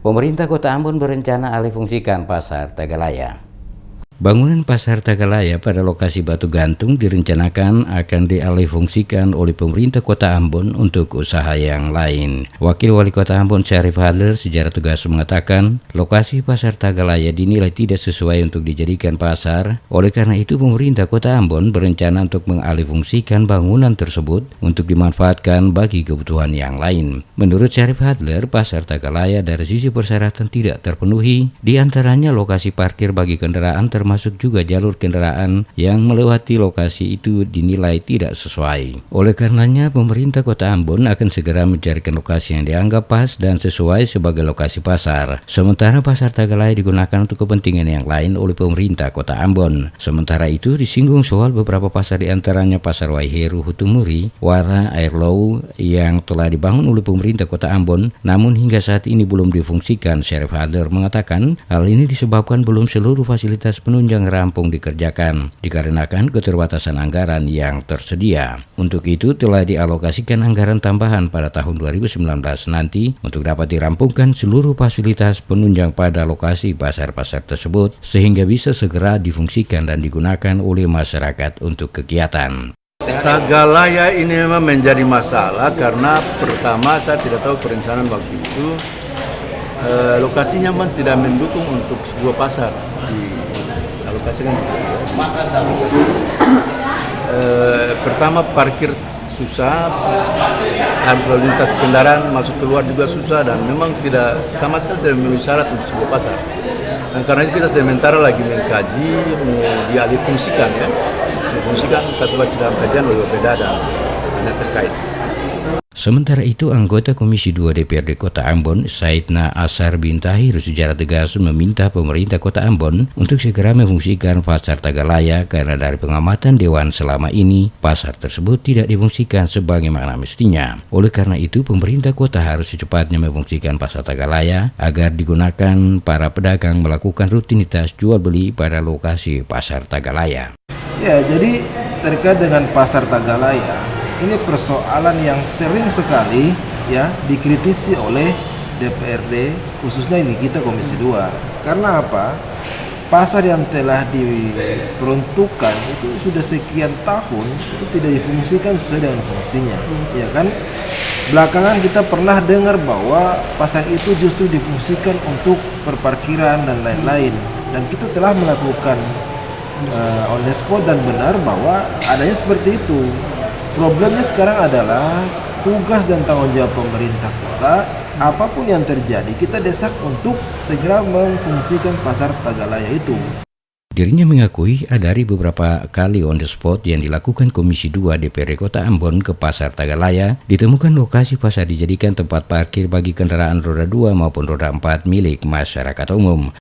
Pemerintah Kota Ambon berencana alihfungsikan Pasar Tagalaya. Bangunan Pasar Tagalaya pada lokasi Batu Gantung direncanakan akan dialihfungsikan oleh pemerintah Kota Ambon untuk usaha yang lain. Wakil Wali Kota Ambon Syarif Hadler secara tegas mengatakan, lokasi Pasar Tagalaya dinilai tidak sesuai untuk dijadikan pasar. Oleh karena itu, pemerintah Kota Ambon berencana untuk mengalihfungsikan bangunan tersebut untuk dimanfaatkan bagi kebutuhan yang lain. Menurut Syarif Hadler, Pasar Tagalaya dari sisi persyaratan tidak terpenuhi, di antaranya lokasi parkir bagi kendaraan termasuk juga jalur kendaraan yang melewati lokasi itu dinilai tidak sesuai. Oleh karenanya, pemerintah Kota Ambon akan segera mencarikan lokasi yang dianggap pas dan sesuai sebagai lokasi pasar. Sementara Pasar Tagalaya digunakan untuk kepentingan yang lain oleh pemerintah Kota Ambon. Sementara itu disinggung soal beberapa pasar, diantaranya Pasar Waiheru Hutumuri, Wara, Airlow yang telah dibangun oleh pemerintah Kota Ambon, namun hingga saat ini belum difungsikan. Syarif Hadler mengatakan hal ini disebabkan belum seluruh fasilitas penunjang rampung dikerjakan dikarenakan keterbatasan anggaran yang tersedia. Untuk itu telah dialokasikan anggaran tambahan pada tahun 2019 nanti untuk dapat dirampungkan seluruh fasilitas penunjang pada lokasi pasar-pasar tersebut sehingga bisa segera difungsikan dan digunakan oleh masyarakat untuk kegiatan. Tagalaya ini memang menjadi masalah karena pertama saya tidak tahu perencanaan waktu itu lokasinya memang tidak mendukung untuk sebuah pasar dialokasikan. Pertama parkir susah, harus lalu lintas kendaraan masuk keluar juga susah dan memang tidak sama sekali tidak memenuhi syarat untuk sebuah pasar. Dan karena itu kita sementara lagi mengkaji mau dialihfungsikan ya. Fungsikan tapi masih dalam kajian oleh Beda dan dinas terkait. Sementara itu, anggota Komisi 2 DPRD Kota Ambon, Saidna Asar bin Tahir secara tegas meminta pemerintah Kota Ambon untuk segera memfungsikan Pasar Tagalaya karena dari pengamatan Dewan selama ini, pasar tersebut tidak difungsikan sebagaimana mestinya. Oleh karena itu, pemerintah kota harus secepatnya memfungsikan Pasar Tagalaya agar digunakan para pedagang melakukan rutinitas jual beli pada lokasi Pasar Tagalaya. Ya, jadi terkait dengan Pasar Tagalaya, ini persoalan yang sering sekali ya dikritisi oleh DPRD, khususnya di kita Komisi 2. Karena apa? Pasar yang telah diperuntukkan itu sudah sekian tahun itu tidak difungsikan sesuai dengan fungsinya, ya kan? Belakangan kita pernah dengar bahwa pasar itu justru difungsikan untuk perparkiran dan lain-lain, dan kita telah melakukan on the spot dan benar bahwa adanya seperti itu. Problemnya sekarang adalah tugas dan tanggung jawab pemerintah kota. Apapun yang terjadi, kita desak untuk segera memfungsikan Pasar Tagalaya itu. Dirinya mengakui dari beberapa kali on the spot yang dilakukan Komisi 2 DPRD Kota Ambon ke Pasar Tagalaya, ditemukan lokasi pasar dijadikan tempat parkir bagi kendaraan roda 2 maupun roda 4 milik masyarakat umum.